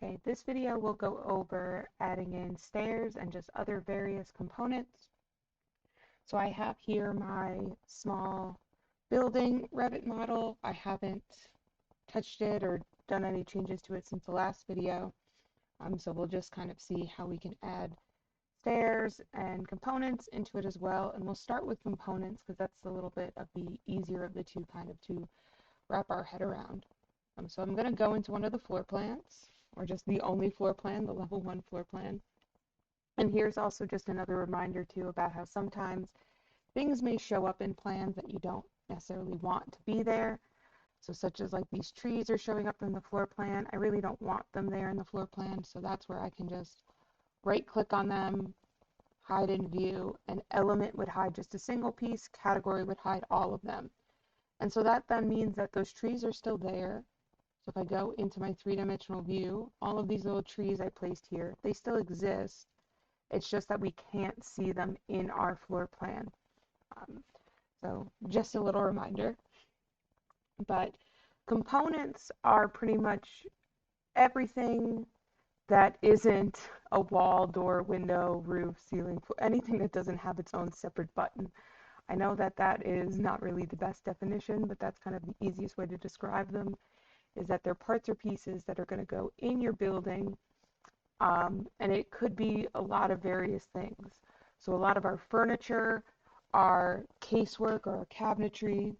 Okay, this video will go over adding in stairs and just other various components. So I have here my small building Revit model. I haven't touched it or done any changes to it since the last video. So we'll just kind of see how we can add stairs and components into it as well. And we'll start with components because that's a little bit of the easier of the two kind of to wrap our head around. So I'm going to go into one of the floor plans, or just the only floor plan, the level 1 floor plan. And here's also just another reminder too about how sometimes things may show up in plans that you don't necessarily want to be there. So such as like these trees are showing up in the floor plan. I really don't want them there in the floor plan, so that's where I can just right click on them, hide in view, and element would hide just a single piece, category would hide all of them. And so that then means that those trees are still there. So if I go into my three-dimensional view, all of these little trees I placed here, they still exist. It's just that we can't see them in our floor plan. So just a little reminder. But components are pretty much everything that isn't a wall, door, window, roof, ceiling, anything that doesn't have its own separate button. I know that that is not really the best definition, but that's kind of the easiest way to describe them, is that they're parts or pieces that are going to go in your building, and it could be a lot of various things. So a lot of our furniture, our casework or our cabinetry,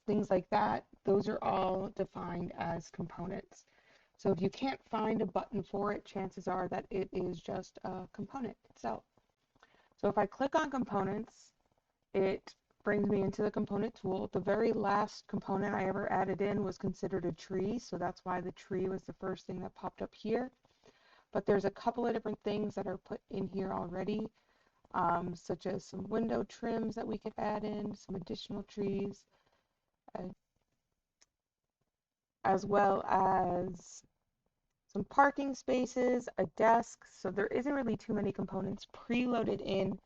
things like that, those are all defined as components. So if you can't find a button for it, chances are that it is just a component itself. So if I click on components, it brings me into the component tool. The very last component I ever added in was considered a tree, so that's why the tree was the first thing that popped up here. But there's a couple of different things that are put in here already, such as some window trims that we could add in, some additional trees, as well as some parking spaces, a desk. So there isn't really too many components preloaded in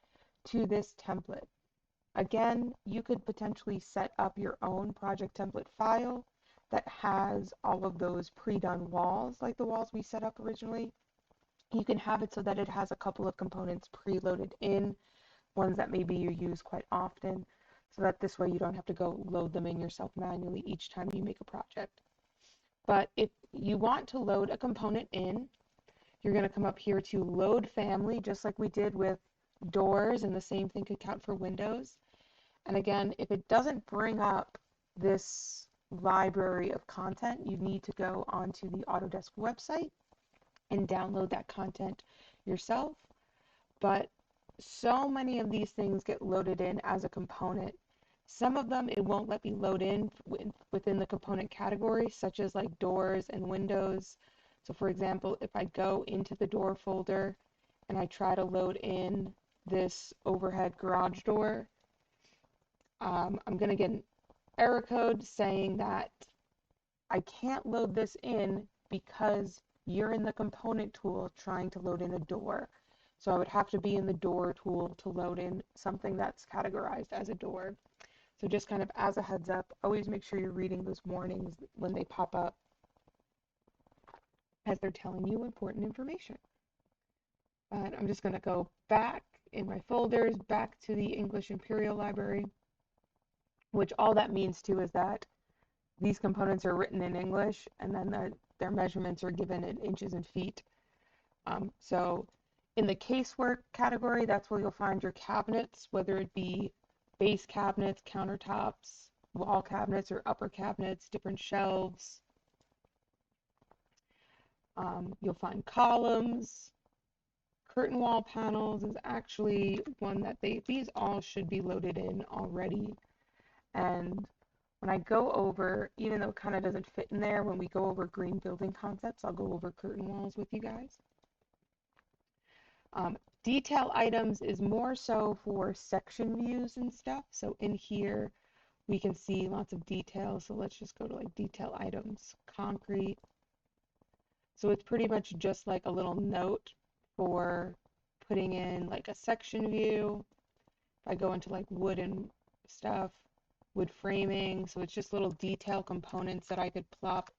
to this template. Again, you could potentially set up your own project template file that has all of those pre-done walls, like the walls we set up originally. You can have it so that it has a couple of components preloaded in, ones that maybe you use quite often, so that this way you don't have to go load them in yourself manually each time you make a project. But if you want to load a component in, you're going to come up here to load family, just like we did with doors, and the same thing could count for windows. And again, if it doesn't bring up this library of content, you need to go onto the Autodesk website and download that content yourself. But so many of these things get loaded in as a component. Some of them it won't let me load in within the component category, such as like doors and windows. So for example, if I go into the door folder and I try to load in this overhead garage door, I'm going to get an error code saying that I can't load this in because you're in the component tool trying to load in a door. So I would have to be in the door tool to load in something that's categorized as a door. So just kind of as a heads up, always make sure you're reading those warnings when they pop up, as they're telling you important information. But I'm just going to go back in my folders, back to the English Imperial Library, which all that means too is that these components are written in English, and then their measurements are given in inches and feet. So in the casework category, that's where you'll find your cabinets, whether it be base cabinets, countertops, wall cabinets, or upper cabinets, different shelves. You'll find columns. Curtain wall panels is actually one that these all should be loaded in already. And when I go over, even though it kind of doesn't fit in there, when we go over green building concepts, I'll go over curtain walls with you guys. Detail items is more so for section views and stuff. So in here, we can see lots of details. So let's just go to like detail items, concrete. So it's pretty much just like a little note for putting in like a section view. If I go into like wood and stuff, wood framing, so it's just little detail components that I could plop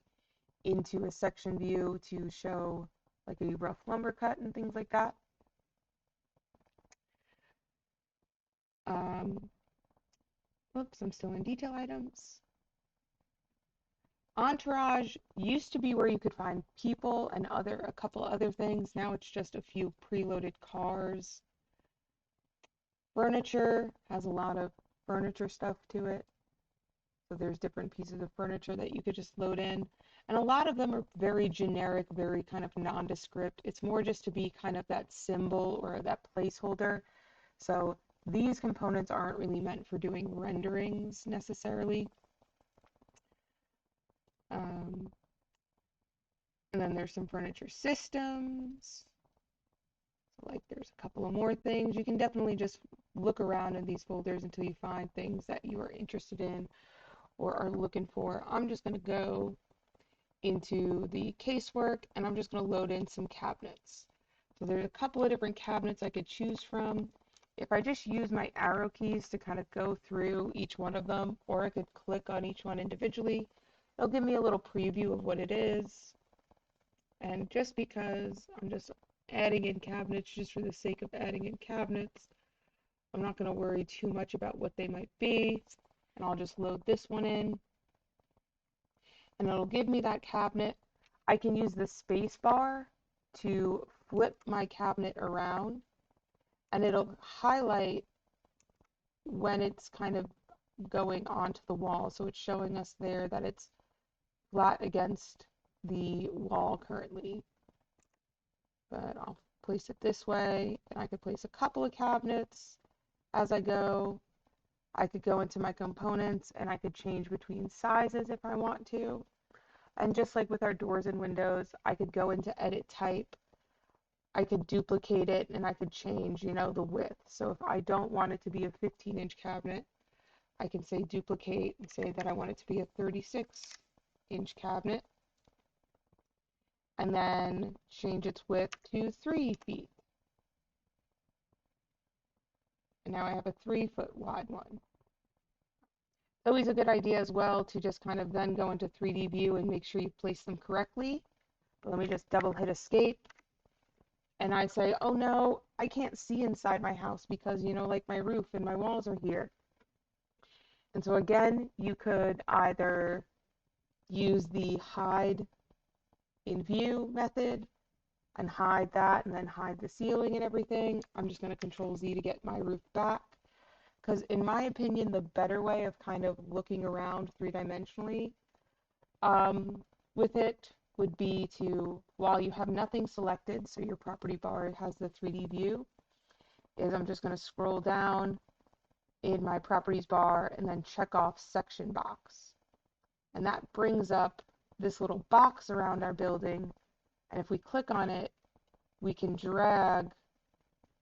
into a section view to show like a rough lumber cut and things like that. Oops, I'm still in detail items. Entourage used to be where you could find people and a couple other things. Now it's just a few preloaded cars. Furniture has a lot of furniture stuff to it. So there's different pieces of furniture that you could just load in. And a lot of them are very generic, very kind of nondescript. It's more just to be kind of that symbol or that placeholder. So these components aren't really meant for doing renderings necessarily. And then there's some furniture systems. So like there's a couple of more things. You can definitely just look around in these folders until you find things that you are interested in or are looking for. I'm just going to go into the casework and I'm just going to load in some cabinets. So there's a couple of different cabinets I could choose from. If I just use my arrow keys to kind of go through each one of them, or I could click on each one individually, it'll give me a little preview of what it is. And just because I'm just adding in cabinets just for the sake of adding in cabinets, I'm not going to worry too much about what they might be. And I'll just load this one in. And it'll give me that cabinet. I can use the space bar to flip my cabinet around, and it'll highlight when it's kind of going onto the wall. So it's showing us there that it's flat against the wall currently. But I'll place it this way, and I could place a couple of cabinets as I go. I could go into my components and I could change between sizes if I want to. And just like with our doors and windows, I could go into edit type. I could duplicate it and I could change, the width. So if I don't want it to be a 15-inch cabinet, I can say duplicate and say that I want it to be a 36-inch cabinet. And then change its width to 3 feet. And now I have a 3-foot wide one. Always a good idea as well to just kind of then go into 3D view and make sure you place them correctly. But let me just double hit escape. And I say, oh no, I can't see inside my house because, like my roof and my walls are here. And so again, you could either use the hide in view method and hide that and then hide the ceiling and everything. I'm just going to Control Z to get my roof back. Because in my opinion, the better way of kind of looking around three-dimensionally with it would be to, while you have nothing selected, so your property bar has the 3D view, is I'm just going to scroll down in my properties bar and then check off section box. And that brings up this little box around our building. And if we click on it, we can drag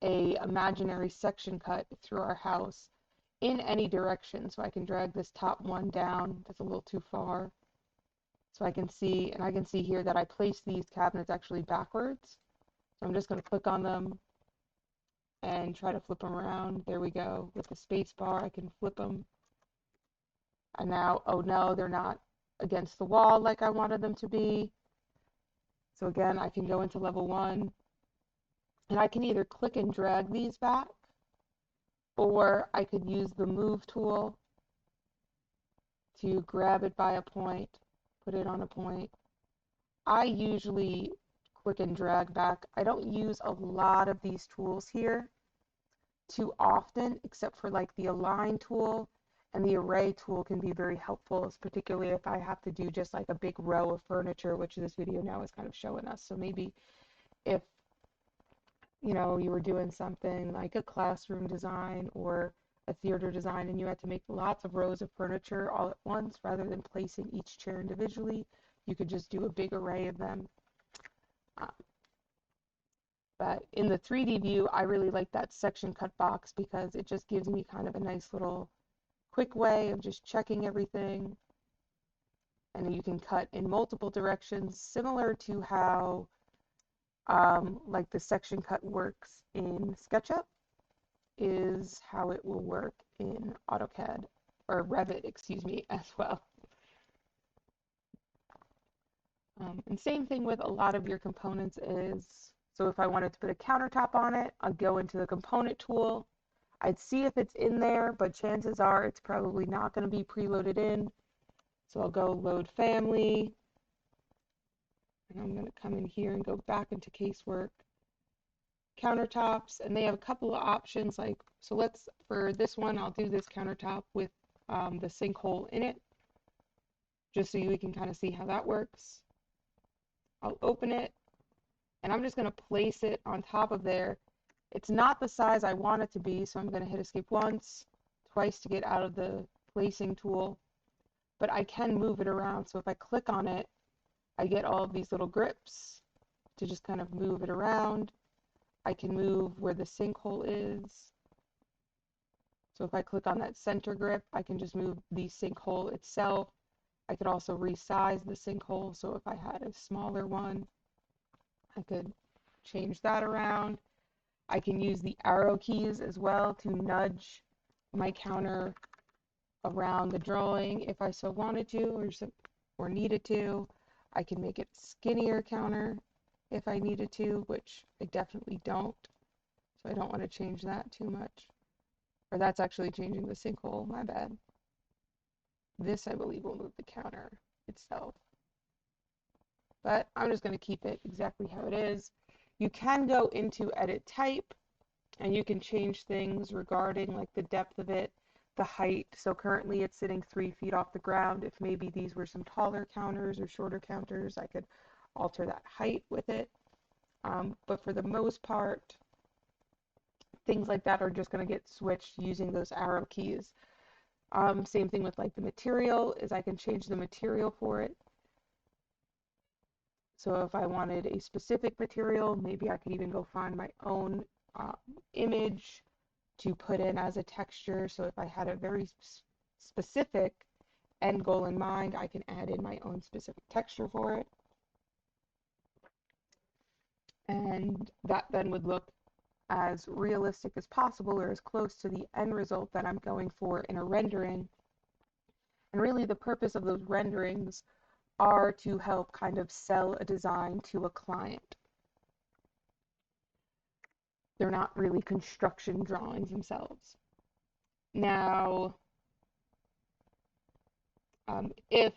a imaginary section cut through our house in any direction. So I can drag this top one down. That's a little too far. So I can see, and I can see here that I placed these cabinets actually backwards. So I'm just going to click on them and try to flip them around. There we go. With the space bar, I can flip them. And now, oh no, they're not against the wall like I wanted them to be. So again, I can go into level 1. And I can either click and drag these back, or I could use the move tool to grab it by a point, put it on a point. I usually click and drag back. I don't use a lot of these tools here too often, except for like the align tool, and the array tool can be very helpful, particularly if I have to do just like a big row of furniture, which this video now is kind of showing us. So maybe if you were doing something like a classroom design or a theater design and you had to make lots of rows of furniture all at once rather than placing each chair individually, you could just do a big array of them. But in the 3D view, I really like that section cut box because it just gives me kind of a nice little quick way of just checking everything. And you can cut in multiple directions, similar to how like the section cut works in SketchUp is how it will work in AutoCAD, or Revit, excuse me, as well. And same thing with a lot of your components is, so if I wanted to put a countertop on it, I'd go into the component tool. I'd see if it's in there, but chances are it's probably not going to be preloaded in. So I'll go load family, and I'm going to come in here and go back into casework, countertops, and they have a couple of options. Like, so let's, for this one, I'll do this countertop with the sinkhole in it, just so we can kind of see how that works. I'll open it, and I'm just going to place it on top of there. It's not the size I want it to be, so I'm going to hit escape once, twice to get out of the placing tool, but I can move it around. So if I click on it, I get all of these little grips to just kind of move it around. I can move where the sinkhole is. So if I click on that center grip, I can just move the sinkhole itself. I could also resize the sinkhole. So if I had a smaller one, I could change that around. I can use the arrow keys as well to nudge my counter around the drawing if I so wanted to or needed to. I can make it skinnier counter if I needed to, which I definitely don't. So I don't want to change that too much. Or that's actually changing the sinkhole, my bad. This, I believe, will move the counter itself. But I'm just going to keep it exactly how it is. You can go into edit type, and you can change things regarding like the depth of it, the height. So currently it's sitting 3 feet off the ground. If maybe these were some taller counters or shorter counters, I could alter that height with it. But for the most part, things like that are just going to get switched using those arrow keys. Same thing with like the material, is I can change the material for it. So if I wanted a specific material, maybe I could even go find my own image to put in as a texture. So if I had a very specific end goal in mind, I can add in my own specific texture for it. And that then would look as realistic as possible, or as close to the end result that I'm going for in a rendering. And really the purpose of those renderings are to help kind of sell a design to a client. They're not really construction drawings themselves. Now, if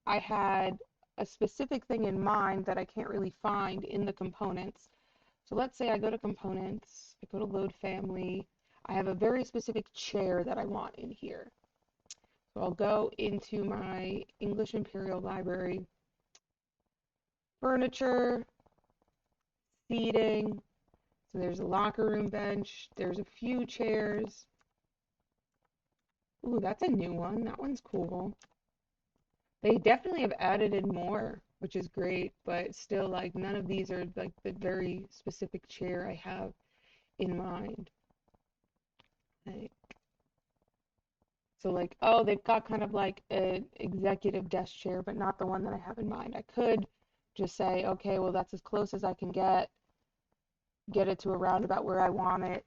I had a specific thing in mind that I can't really find in the components, so let's say I go to components, I go to load family, I have a very specific chair that I want in here. So I'll go into my English Imperial Library, furniture, seating, so there's a locker room bench, there's a few chairs. Ooh, that's a new one, that one's cool. They definitely have added in more, which is great, but still, like, none of these are like the very specific chair I have in mind. Like, so like, oh, they've got kind of like an executive desk chair, but not the one that I have in mind. I could just say, okay, well, that's as close as I can get it to around about where I want it,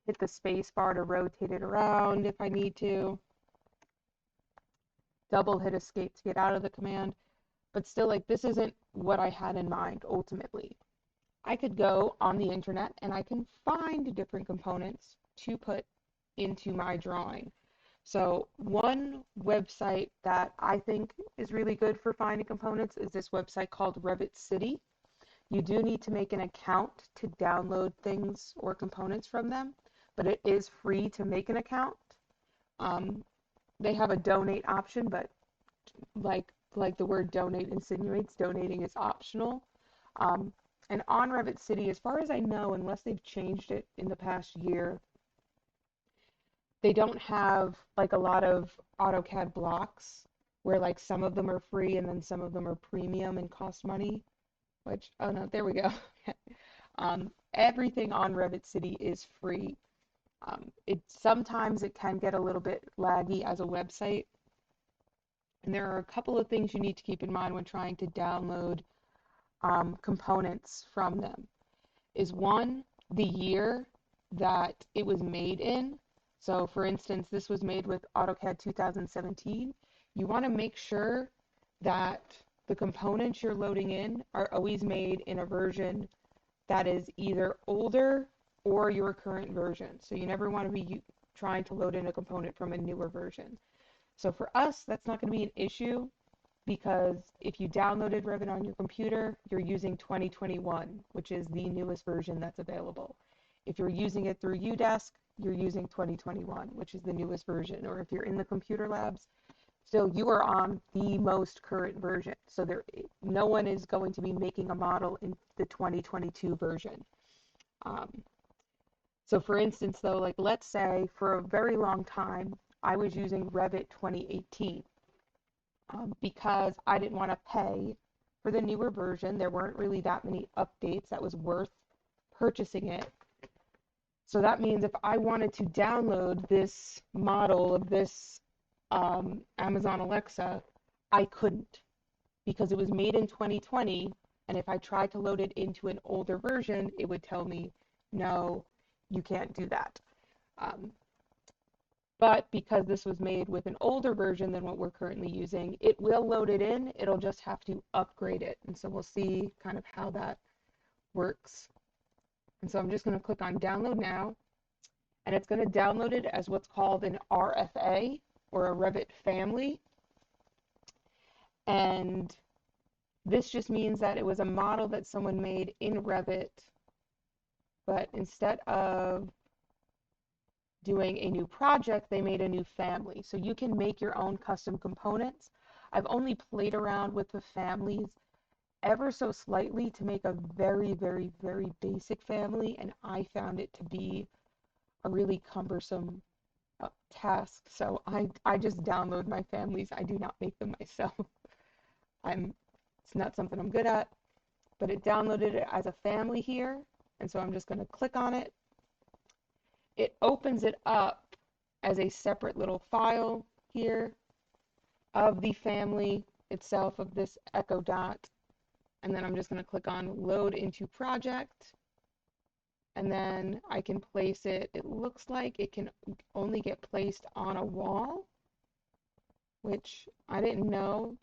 hit the space bar to rotate it around if I need to, double hit escape to get out of the command. But still, like, this isn't what I had in mind ultimately. I could go on the internet and I can find different components to put into my drawing. So one website that I think is really good for finding components is this website called Revit City. You do need to make an account to download things or components from them, but it is free to make an account. They have a donate option, but like the word donate insinuates, donating is optional. And on Revit City, as far as I know, unless they've changed it in the past year, they don't have like a lot of AutoCAD blocks where like some of them are free and then some of them are premium and cost money, which, oh no, there we go. Everything on Revit City is free. Sometimes it can get a little bit laggy as a website. And there are a couple of things you need to keep in mind when trying to download components from them. Is one, the year that it was made in. So for instance, this was made with AutoCAD 2017. You want to make sure that the components you're loading in are always made in a version that is either older or your current version. So you never want to be trying to load in a component from a newer version. So for us, that's not going to be an issue because if you downloaded Revit on your computer, you're using 2021, which is the newest version that's available. If you're using it through Udesk, you're using 2021, which is the newest version. Or if you're in the computer labs, still you are on the most current version. So no one is going to be making a model in the 2022 version. So for instance, though, like let's say for a very long time, I was using Revit 2018 because I didn't want to pay for the newer version. There weren't really that many updates that was worth purchasing it. So that means if I wanted to download this model of this Amazon Alexa, I couldn't because it was made in 2020. And if I tried to load it into an older version, it would tell me, no, you can't do that. But because this was made with an older version than what we're currently using, it will load it in. It'll just have to upgrade it. And so we'll see kind of how that works. And so I'm just going to click on download now. And it's going to download it as what's called an RFA or a Revit family. And this just means that it was a model that someone made in Revit, but instead of doing a new project, they made a new family. So you can make your own custom components. I've only played around with the families ever so slightly to make a very, very, very basic family, and I found it to be a really cumbersome task. So I just download my families. I do not make them myself. It's not something I'm good at, but it downloaded it as a family here, and so I'm just going to click on it. It opens it up as a separate little file here of the family itself of this Echo Dot. And then I'm just going to click on load into project. And then I can place it. It looks like it can only get placed on a wall, which I didn't know.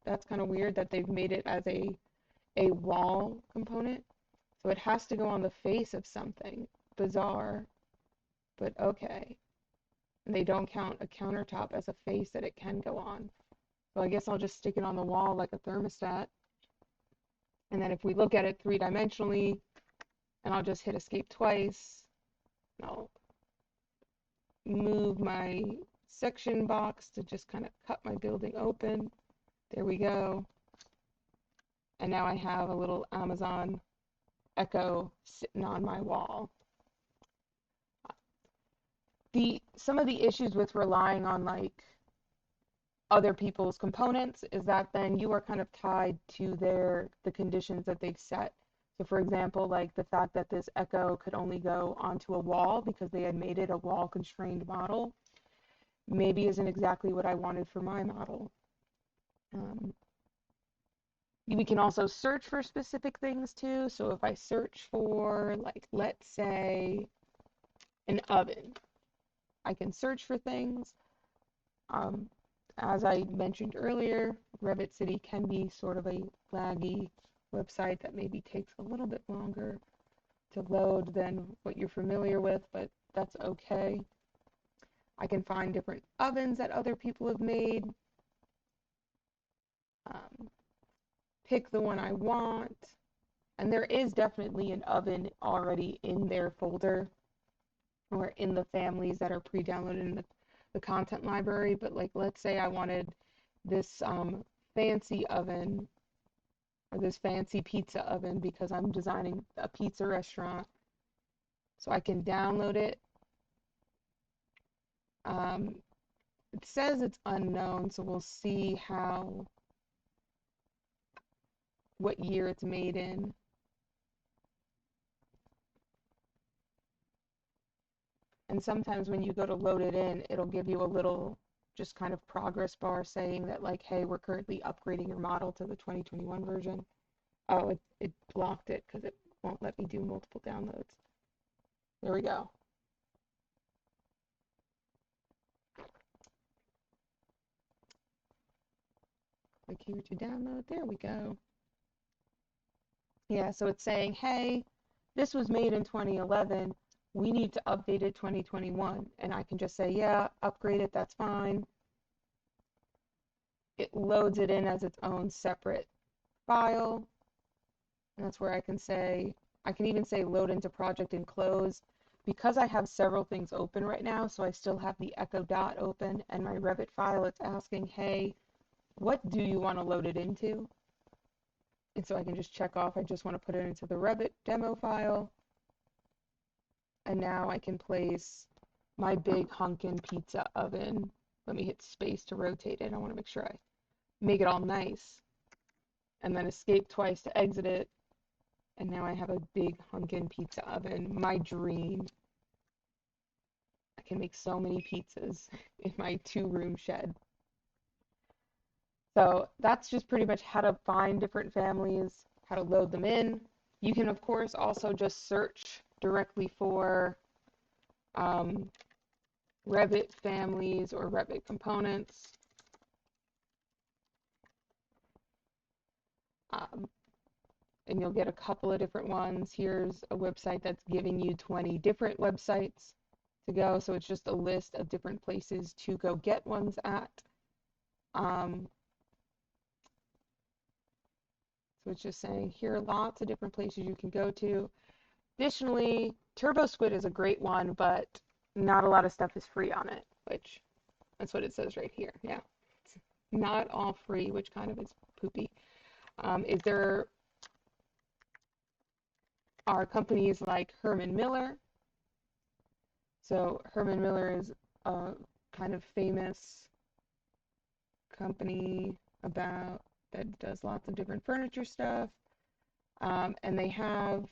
That's kind of weird that they've made it as a wall component. So it has to go on the face of something. Bizarre, but okay. And they don't count a countertop as a face that it can go on. So I guess I'll just stick it on the wall like a thermostat. And then if we look at it three-dimensionally, and I'll just hit escape twice, I'll move my section box to just kind of cut my building open. There we go. And now I have a little Amazon Echo sitting on my wall. Some of the issues with relying on like other people's components is that then you are kind of tied to the conditions that they've set. So for example, like the fact that this Echo could only go onto a wall because they had made it a wall constrained model maybe isn't exactly what I wanted for my model. We can also search for specific things too. So if I search for, like, let's say an oven, I can search for things. As I mentioned earlier, Revit City can be sort of a laggy website that maybe takes a little bit longer to load than what you're familiar with, but that's okay. I can find different ovens that other people have made. Pick the one I want. And there is definitely an oven already in their folder or in the families that are pre-downloaded in the content library. But like, let's say I wanted this fancy oven or this fancy pizza oven because I'm designing a pizza restaurant. So I can download it. It says it's unknown, so we'll see what year it's made in. And sometimes when you go to load it in, it'll give you a little just kind of progress bar saying that like, hey, we're currently upgrading your model to the 2021 version. Oh, it blocked it because it won't let me do multiple downloads. There we go. Click here to download. There we go. Yeah, so it's saying, hey, this was made in 2011. We need to update it 2021. And I can just say, yeah, upgrade it, that's fine. It loads it in as its own separate file. And that's where I can say, I can even say load into project and close. Because I have several things open right now, so I still have the Echo Dot open and my Revit file, it's asking, hey, what do you want to load it into? And so I can just check off, I just want to put it into the Revit demo file. And now I can place my big hunkin' pizza oven. Let me hit space to rotate it. I want to make sure I make it all nice. And then escape twice to exit it. And now I have a big hunkin' pizza oven. My dream. I can make so many pizzas in my 2-room shed. So that's just pretty much how to find different families, how to load them in. You can, of course, also just search directly for Revit families or Revit components. And you'll get a couple of different ones. Here's a website that's giving you 20 different websites to go. So it's just a list of different places to go get ones at. So it's just saying here are lots of different places you can go to. Additionally, TurboSquid is a great one, but not a lot of stuff is free on it, which that's what it says right here. Yeah, it's not all free, which kind of is poopy. There are companies like Herman Miller. So Herman Miller is a kind of famous company that does lots of different furniture stuff, and they have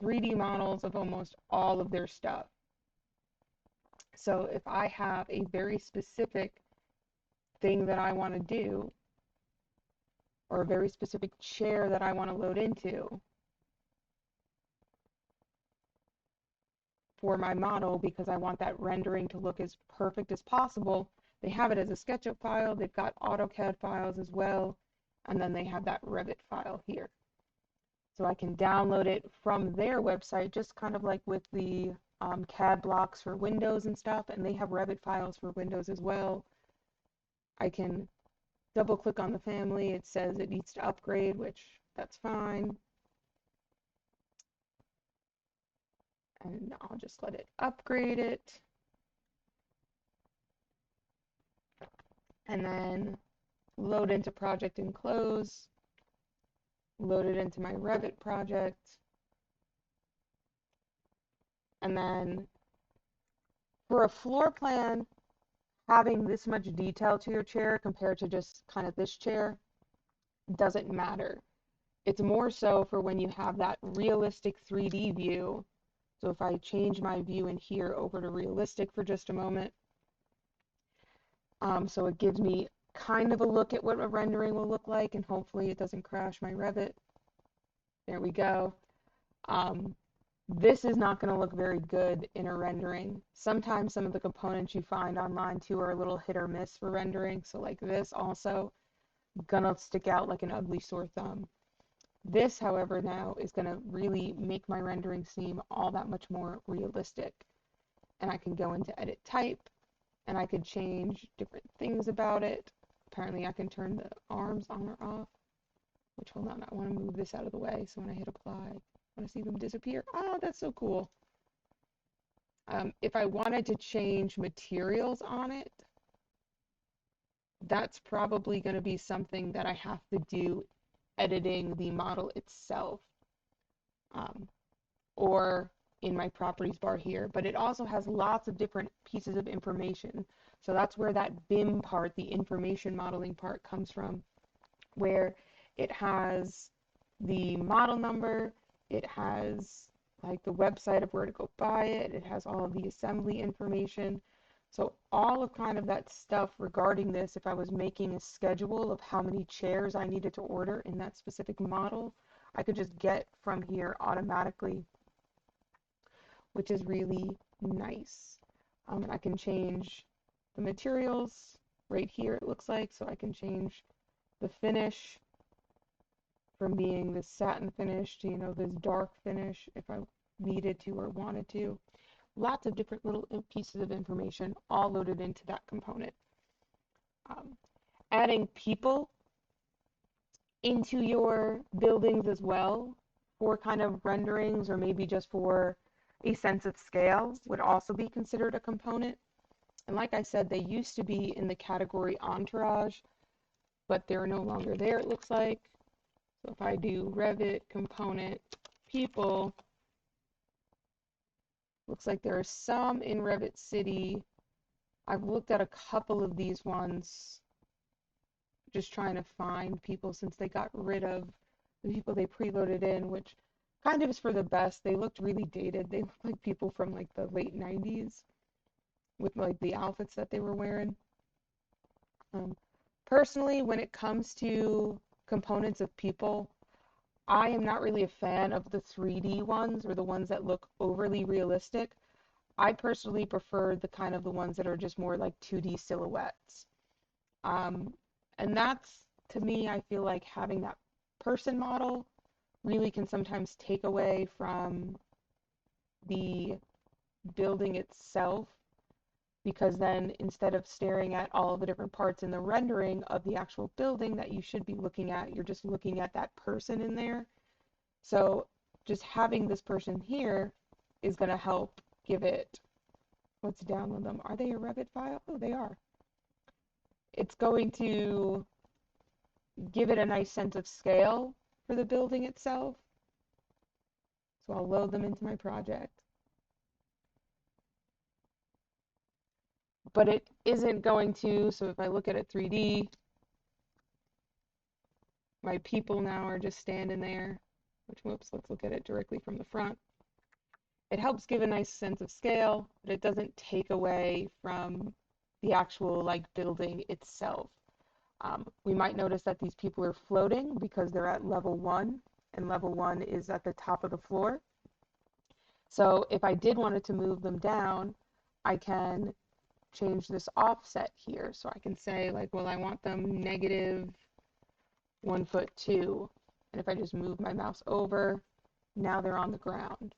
3D models of almost all of their stuff. So if I have a very specific thing that I want to do, or a very specific chair that I want to load into for my model because I want that rendering to look as perfect as possible, they have it as a SketchUp file, they've got AutoCAD files as well, and then they have that Revit file here. So I can download it from their website, just kind of like with the CAD blocks for Windows and stuff, and they have Revit files for Windows as well. I can double click on the family, it says it needs to upgrade, which that's fine. And I'll just let it upgrade it. And then load into project and close. Load it into my Revit project. And then for a floor plan, having this much detail to your chair compared to just kind of this chair doesn't matter. It's more so for when you have that realistic 3D view. So if I change my view in here over to realistic for just a moment, so it gives me kind of a look at what a rendering will look like, and hopefully it doesn't crash my Revit. There we go. This is not going to look very good in a rendering. Sometimes some of the components you find online too are a little hit or miss for rendering. So like this also gonna stick out like an ugly sore thumb. This, however, now is going to really make my rendering seem all that much more realistic. And I can go into edit type and I could change different things about it. Apparently I can turn the arms on or off, which, hold on, I want to move this out of the way so when I hit apply, I want to see them disappear. Oh, that's so cool. If I wanted to change materials on it, that's probably going to be something that I have to do editing the model itself, or in my properties bar here, but it also has lots of different pieces of information. So that's where that BIM part, the information modeling part, comes from, where it has the model number, it has like the website of where to go buy it, it has all of the assembly information. So all of kind of that stuff regarding this, if I was making a schedule of how many chairs I needed to order in that specific model, I could just get from here automatically, which is really nice. And I can change the materials right here, it looks like, so I can change the finish from being this satin finish to, this dark finish if I needed to or wanted to. Lots of different little pieces of information all loaded into that component. Adding people into your buildings as well for kind of renderings or maybe just for a sense of scale would also be considered a component. And like I said, they used to be in the category entourage, but they're no longer there, it looks like. So if I do Revit component people, looks like there are some in Revit City. I've looked at a couple of these ones, just trying to find people since they got rid of the people they preloaded in, which kind of is for the best. They looked really dated. They looked like people from like the late 90s with like the outfits that they were wearing. Personally, when it comes to components of people, I am not really a fan of the 3D ones or the ones that look overly realistic. I personally prefer the ones that are just more like 2D silhouettes. And that's, to me, I feel like having that person model really can sometimes take away from the building itself, because then instead of staring at all the different parts in the rendering of the actual building that you should be looking at, you're just looking at that person in there. So just having this person here is going to help give it, let's download them. Are they a Revit file? Oh, they are. It's going to give it a nice sense of scale for the building itself. So I'll load them into my project. But it isn't going to, so if I look at it 3D, my people now are just standing there, whoops, let's look at it directly from the front. It helps give a nice sense of scale, but it doesn't take away from the actual building itself. We might notice that these people are floating because they're at level 1, and level 1 is at the top of the floor. So if I did wanted to move them down, I can change this offset here. So I can say well, I want them -1 foot 2. And if I just move my mouse over, now they're on the ground.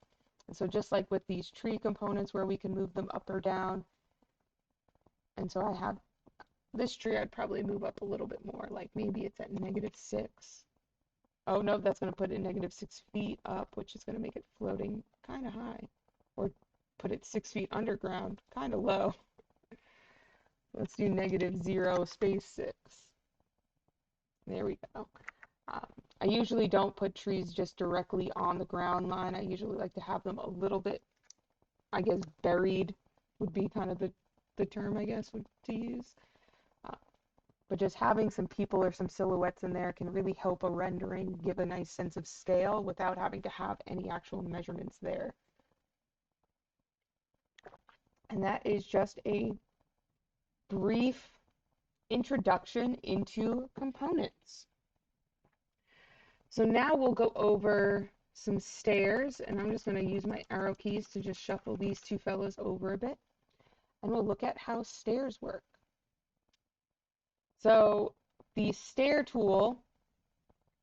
And so just like with these tree components where we can move them up or down. And so I have this tree, I'd probably move up a little bit more, like maybe it's at -6. Oh no, that's going to put it -6 feet up, which is going to make it floating kind of high. Or put it 6 feet underground, kind of low. Let's do -0 space 6. There we go. I usually don't put trees just directly on the ground line. I usually like to have them a little bit, I guess, buried would be kind of the term, I guess, to use. But just having some people or some silhouettes in there can really help a rendering give a nice sense of scale without having to have any actual measurements there. And that is just a brief introduction into components. So now we'll go over some stairs, and I'm just going to use my arrow keys to just shuffle these two fellows over a bit, and we'll look at how stairs work. So the stair tool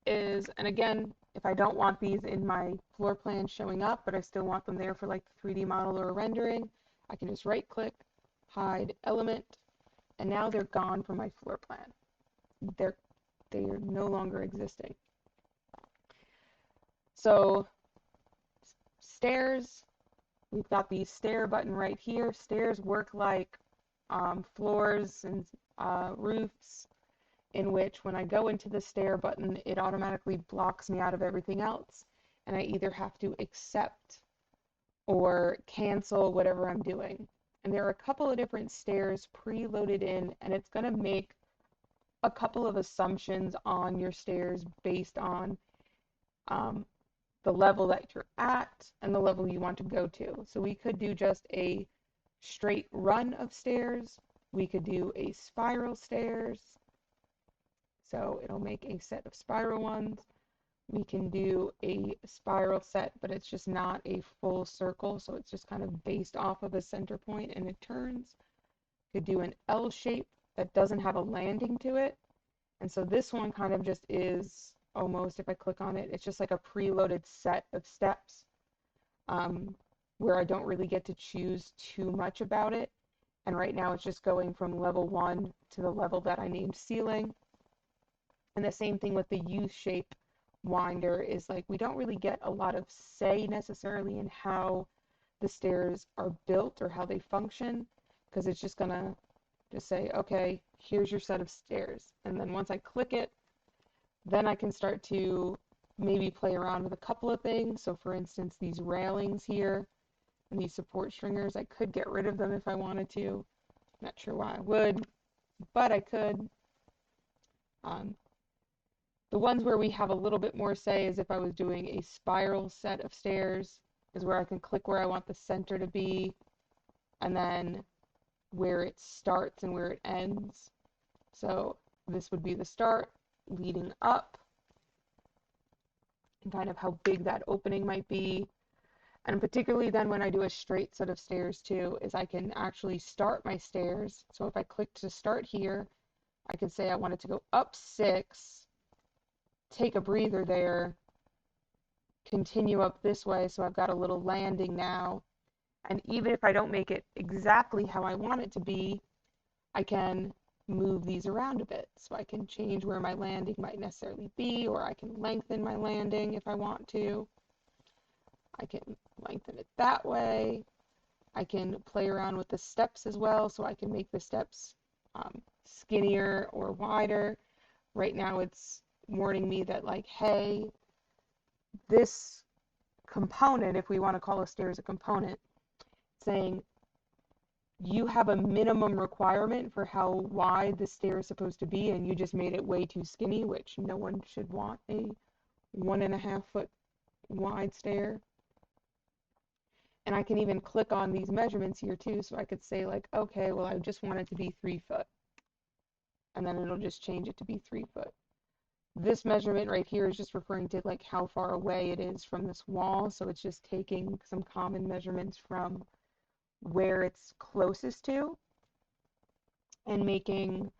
is, and again, if I don't want these in my floor plan showing up, but I still want them there for like the 3D model or a rendering, I can just right click, hide element, and now they're gone from my floor plan. They're no longer existing. So stairs, we've got the stair button right here. Stairs work like floors and roofs, in which when I go into the stair button, it automatically blocks me out of everything else, and I either have to accept or cancel whatever I'm doing. And there are a couple of different stairs preloaded in, and it's going to make a couple of assumptions on your stairs based on the level that you're at and the level you want to go to. So we could do just a straight run of stairs. We could do a spiral stairs. So it'll make a set of spiral ones. We can do a spiral set, but it's just not a full circle. So it's just kind of based off of a center point and it turns. Could do an L shape that doesn't have a landing to it. And so this one kind of just is almost, if I click on it, it's just like a preloaded set of steps, um, where I don't really get to choose too much about it. And right now it's just going from level 1 to the level that I named ceiling. And the same thing with the U-shape winder is like we don't really get a lot of say necessarily in how the stairs are built or how they function, because it's just gonna just say, okay, here's your set of stairs. And then once I click it, then I can start to maybe play around with a couple of things. So for instance, these railings here and these support stringers, I could get rid of them if I wanted to. Not sure why I would, but I could. Um, the ones where we have a little bit more say is if I was doing a spiral set of stairs, is where I can click where I want the center to be, and then where it starts and where it ends. So this would be the start leading up, and kind of how big that opening might be. And particularly then when I do a straight set of stairs too, is I can actually start my stairs. So if I click to start here, I can say I want it to go up 6, take a breather there, continue up this way, so I've got a little landing now. And even if I don't make it exactly how I want it to be, I can move these around a bit. So I can change where my landing might necessarily be, or I can lengthen my landing if I want to. I can lengthen it that way. I can play around with the steps as well, so I can make the steps skinnier or wider. Right now it's warning me that like, hey, this component, if we want to call a stairs a component, saying you have a minimum requirement for how wide the stair is supposed to be, and you just made it way too skinny, which no one should want a 1.5 foot wide stair. And I can even click on these measurements here too, so I could say like, okay, well, I just want it to be 3 foot. And then it'll just change it to be 3 foot. This measurement right here is just referring to like how far away it is from this wall. So it's just taking some common measurements from where it's closest to and making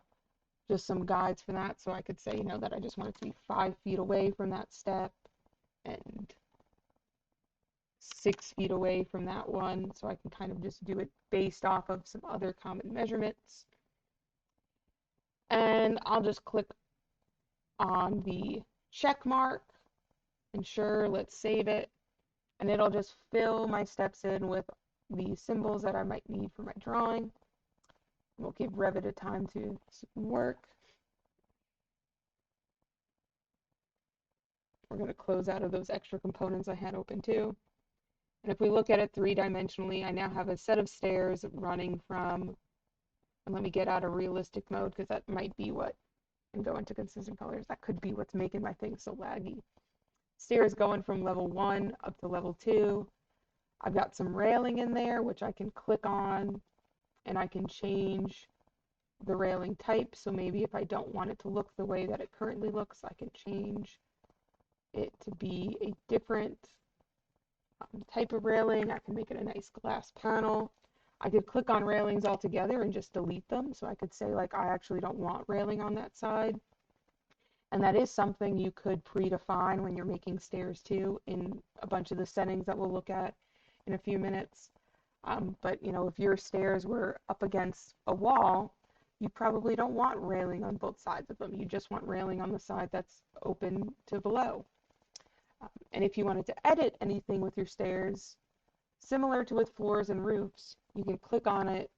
just some guides for that. So I could say, that I just want it to be 5 feet away from that step and 6 feet away from that one. So I can kind of just do it based off of some other common measurements. And I'll just click on the check mark and sure, let's save it. And it'll just fill my steps in with the symbols that I might need for my drawing. We'll give Revit a time to work. We're going to close out of those extra components I had open too. And if we look at it 3-dimensionally, I now have a set of stairs running from, and let me get out of realistic mode because that might be what, and go into consistent colors. That could be what's making my thing so laggy. Stairs going from level 1 up to level 2. I've got some railing in there, which I can click on, and I can change the railing type. So maybe if I don't want it to look the way that it currently looks, I can change it to be a different type of railing. I can make it a nice glass panel. I could click on railings altogether and just delete them. So I could say like, I actually don't want railing on that side. And that is something you could predefine when you're making stairs too in a bunch of the settings that we'll look at in a few minutes. But if your stairs were up against a wall, you probably don't want railing on both sides of them. You just want railing on the side that's open to below. And if you wanted to edit anything with your stairs, similar to with floors and roofs, you can click on it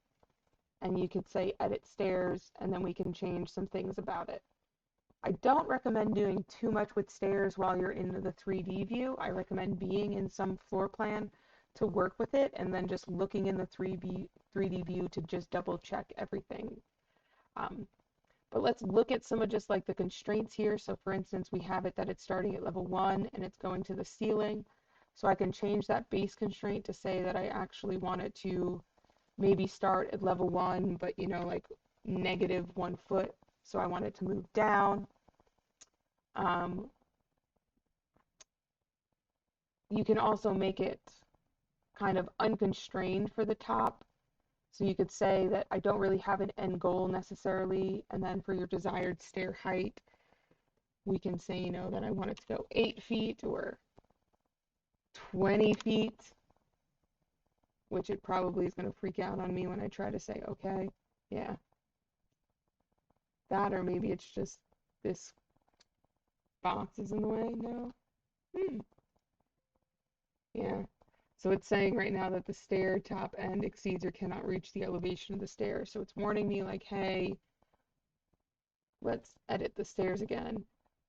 and you could say edit stairs, and then we can change some things about it. I don't recommend doing too much with stairs while you're in the 3D view. I recommend being in some floor plan to work with it and then just looking in the 3D view to just double check everything. But let's look at some of just like the constraints here. So for instance, we have it that it's starting at level 1 and it's going to the ceiling. So I can change that base constraint to say that I actually want it to maybe start at level 1, but like -1 foot. So I want it to move down. You can also make it kind of unconstrained for the top. So you could say that I don't really have an end goal necessarily, and then for your desired stair height, we can say, you know, that I want it to go 8 feet or 20 feet, which it probably is going to freak out on me when I try to say, okay, yeah. That, or maybe it's just this box is in the way. No. Yeah. So it's saying right now that the stair top end exceeds or cannot reach the elevation of the stair. So it's warning me like, hey, let's edit the stairs again.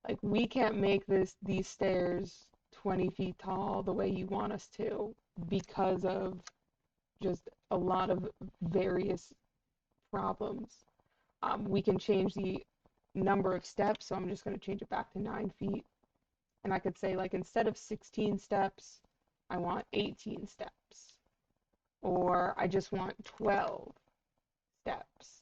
Like, we can't make these stairs 20 feet tall the way you want us to because of just a lot of various problems. We can change the number of steps, so I'm just going to change it back to 9 feet. And I could say, like, instead of 16 steps, I want 18 steps. Or I just want 12 steps.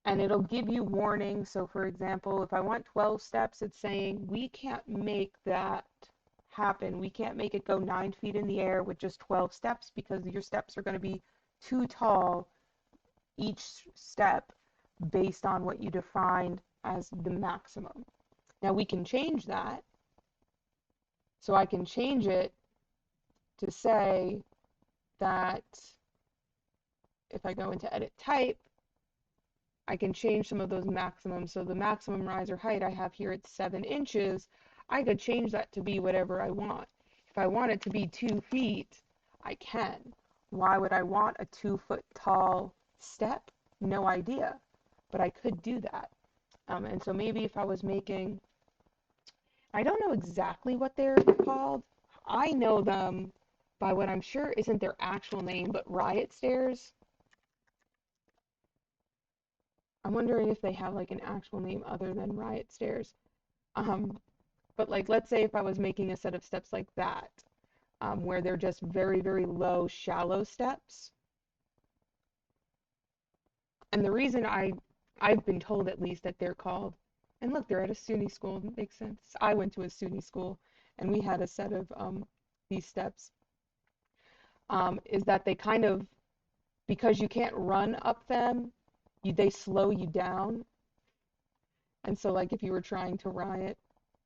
And it'll give you warning. So for example, if I want 12 steps, it's saying we can't make that happen. We can't make it go 9 feet in the air with just 12 steps because your steps are going to be too tall each step based on what you defined as the maximum. Now we can change that. So I can change it to say that if I go into edit type, I can change some of those maximums. So the maximum riser height I have here at 7 inches, I could change that to be whatever I want. If I want it to be 2 feet, I can. Why would I want a 2-foot tall step? No idea, but I could do that. And so maybe if I was making, I don't know exactly what they're called. I know them by what I'm sure isn't their actual name, but riot stairs. I'm wondering if they have like an actual name other than riot stairs. But like, let's say if I was making a set of steps like that, where they're just very, very low, shallow steps. And the reason I've been told at least that they're called, and look, they're at a SUNY school, it makes sense. I went to a SUNY school and we had a set of these steps, is that they kind of, because you can't run up them, they slow you down. And so like if you were trying to riot,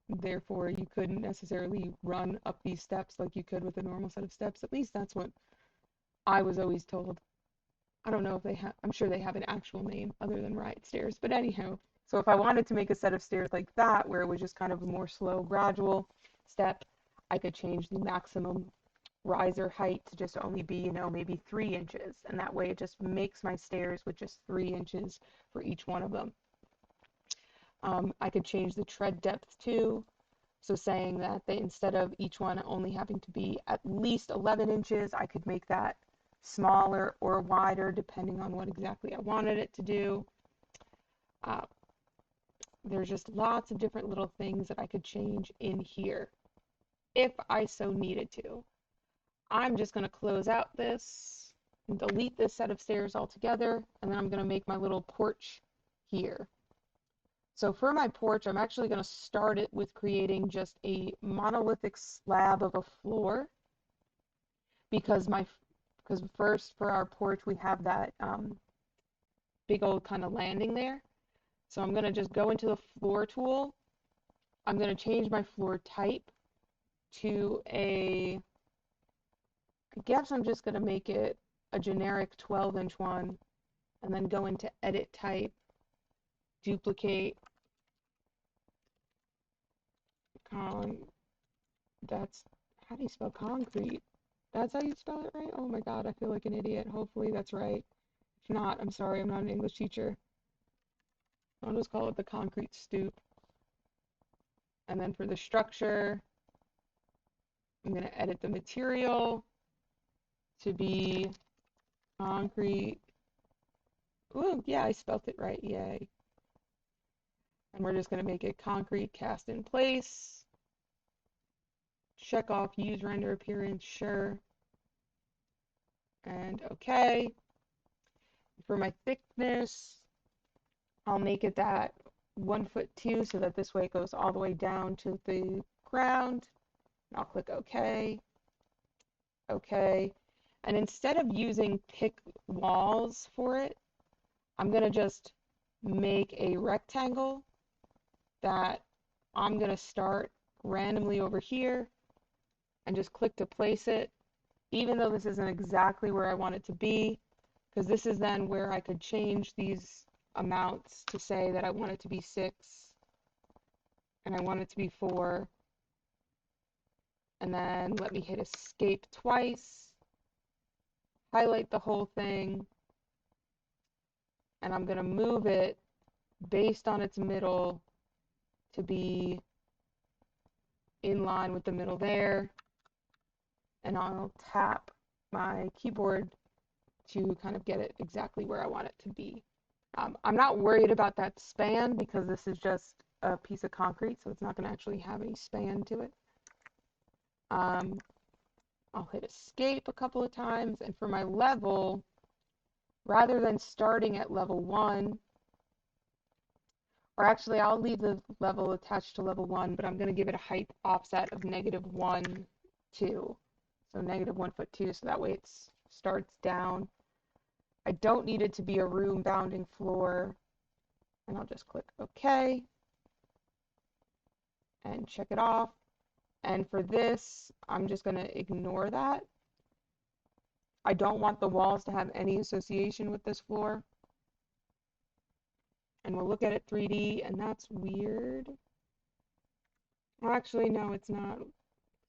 therefore you couldn't necessarily run up these steps like you could with a normal set of steps. At least that's what I was always told. I don't know if they have, I'm sure they have an actual name other than riot stairs, but anyhow, so if I wanted to make a set of stairs like that, where it was just kind of a more slow, gradual step, I could change the maximum riser height to just only be, you know, maybe 3 inches. And that way it just makes my stairs with just 3 inches for each one of them. I could change the tread depth too. So saying that they, instead of each one only having to be at least 11 inches, I could make that smaller or wider depending on what exactly I wanted it to do. There's just lots of different little things that I could change in here if I so needed to. I'm just going to close out this and delete this set of stairs altogether, and then I'm going to make my little porch here. So for my porch, I'm actually going to start it with creating just a monolithic slab of a floor, because first for our porch we have that big old kind of landing there. So I'm going to just go into the floor tool. I'm going to change my floor type to I guess I'm just going to make it a generic 12-inch one, and then go into edit type, duplicate, that's, how do you spell concrete? That's how you spell it, right? Oh my God, I feel like an idiot. Hopefully that's right. If not, I'm sorry, I'm not an English teacher. I'll just call it the concrete stoop. And then for the structure, I'm going to edit the material to be concrete. Ooh, yeah, I spelled it right, yay. And we're just going to make it concrete cast in place. Check off use render appearance, sure. And okay. For my thickness, I'll make it that 1'2", so that this way it goes all the way down to the ground. I'll click OK. OK. And instead of using pick walls for it, I'm going to just make a rectangle that I'm going to start randomly over here and just click to place it, even though this isn't exactly where I want it to be, because this is then where I could change these amounts to say that I want it to be 6 and I want it to be 4, and then let me hit escape twice, highlight the whole thing, and I'm going to move it based on its middle to be in line with the middle there, and I'll tap my keyboard to kind of get it exactly where I want it to be. I'm not worried about that span because this is just a piece of concrete, so it's not going to actually have any span to it. I'll hit escape a couple of times, and for my level, rather than starting at level 1, or actually I'll leave the level attached to level 1, but I'm going to give it a height offset of -1, 2. So -1 foot 2, so that way it starts down. I don't need it to be a room bounding floor, and I'll just click OK and check it off. And for this, I'm just going to ignore that. I don't want the walls to have any association with this floor. And we'll look at it 3D, and that's weird. Well, actually, no, it's not.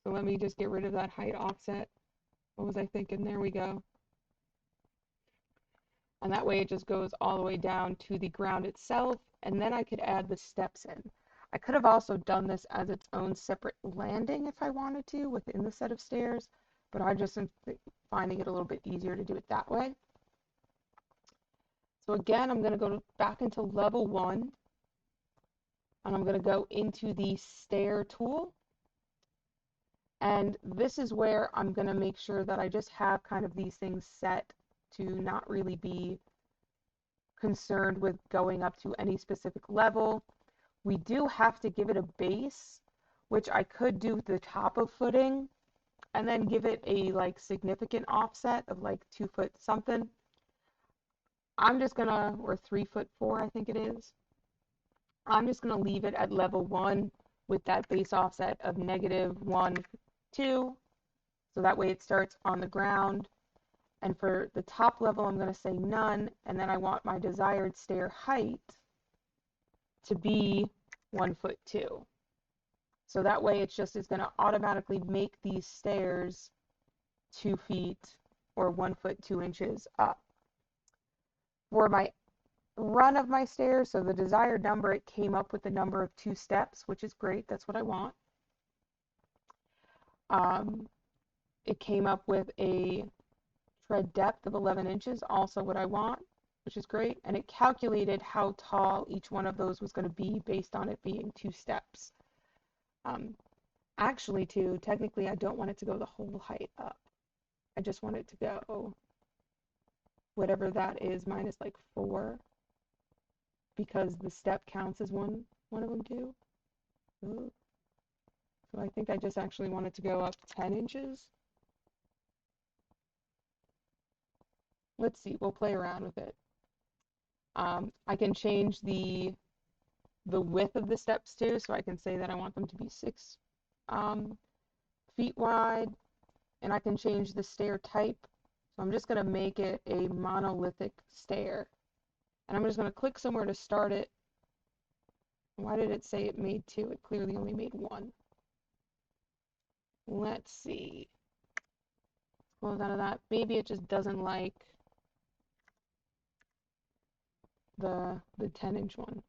So let me just get rid of that height offset. What was I thinking? There we go. And that way it just goes all the way down to the ground itself, and then I could add the steps in. I could have also done this as its own separate landing if I wanted to within the set of stairs, but I just am finding it a little bit easier to do it that way. So again, I'm going to go back into level 1, and I'm going to go into the stair tool. And this is where I'm going to make sure that I just have kind of these things set to not really be concerned with going up to any specific level. We do have to give it a base, which I could do the top of footing and then give it a like significant offset of like 2 foot something. I'm just gonna, or 3'4", I think it is. I'm just gonna leave it at level 1 with that base offset of -1, 2. So that way it starts on the ground. And for the top level, I'm going to say none, and then I want my desired stair height to be 1 foot 2. So that way it's going to automatically make these stairs 2 feet or 1 foot 2 inches up. For my run of my stairs, so the desired number, it came up with the number of 2 steps, which is great. That's what I want. It came up with a tread depth of 11 inches, also what I want, which is great. And it calculated how tall each one of those was going to be based on it being 2 steps. Actually, too, technically, I don't want it to go the whole height up. I just want it to go whatever that is minus like 4, because the step counts as one of them too. Ooh. So I think I just actually want it to go up 10 inches. Let's see, we'll play around with it. I can change the width of the steps too, so I can say that I want them to be 6 feet wide, and I can change the stair type. So I'm just going to make it a monolithic stair, and I'm just going to click somewhere to start it. Why did it say it made 2? It clearly only made 1. Let's see. Close out of that. Maybe it just doesn't like the 10-inch one.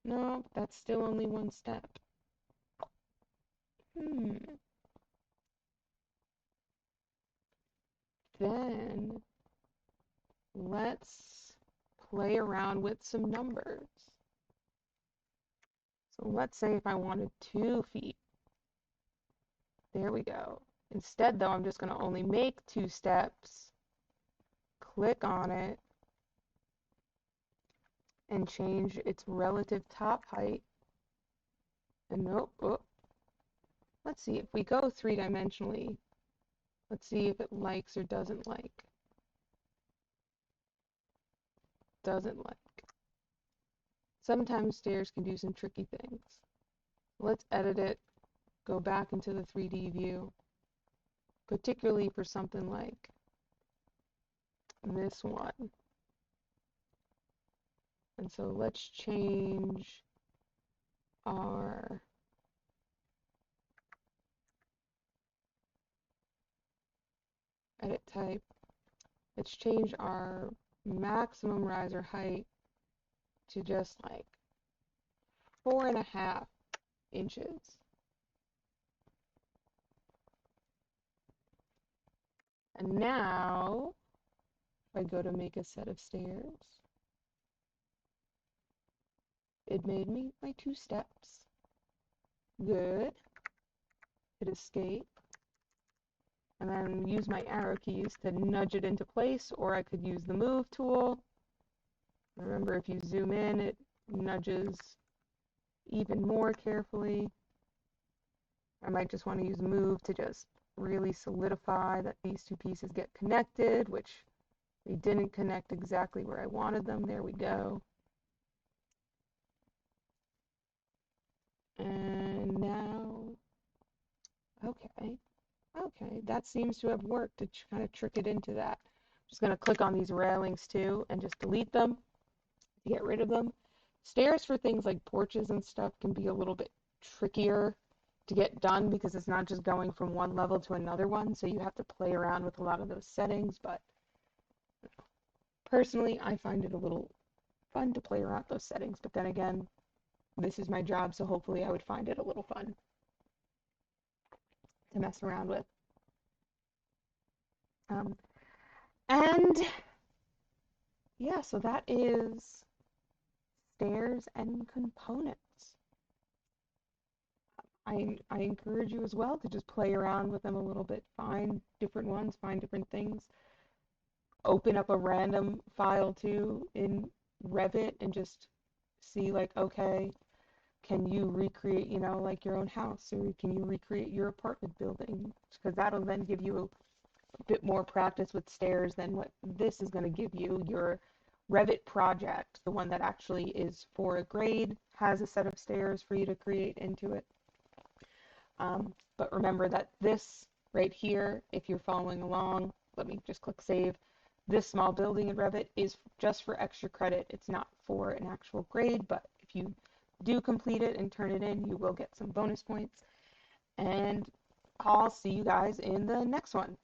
No, that's still only 1 step. Then let's play around with some numbers. So let's say if I wanted 2 feet. There we go. Instead, though, I'm just going to only make 2 steps, click on it, and change its relative top height. And nope, oh, let's see, if we go three-dimensionally, let's see if it likes or doesn't like. Doesn't like. Sometimes stairs can do some tricky things. Let's edit it, go back into the 3D view, particularly for something like this one. And so let's change our edit type. Let's change our maximum riser height to just like 4.5 inches. And now, if I go to make a set of stairs, it made me my 2 steps. Good. Hit escape. And then use my arrow keys to nudge it into place, or I could use the move tool. Remember, if you zoom in, it nudges even more carefully. I might just want to use move to just really solidify that these 2 pieces get connected, which they didn't connect exactly where I wanted them. There we go. And now, okay, that seems to have worked to kind of trick it into that. I'm just going to click on these railings too and just delete them to get rid of them. Stairs for things like porches and stuff can be a little bit trickier to get done because it's not just going from one level to another one, so you have to play around with a lot of those settings, but personally, I find it a little fun to play around with those settings, but then again, this is my job, so hopefully I would find it a little fun to mess around with. And yeah, so that is stairs and components. I encourage you as well to just play around with them a little bit, find different ones, find different things, open up a random file too in Revit and just see like, okay, can you recreate, you know, like your own house, or can you recreate your apartment building? Because that'll then give you a bit more practice with stairs than what this is going to give you. Your Revit project, the one that actually is for a grade, has a set of stairs for you to create into it. But remember that this right here, if you're following along, let me just click save. This small building in Revit is just for extra credit. It's not for an actual grade, but if you do complete it and turn it in, you will get some bonus points. And I'll see you guys in the next one.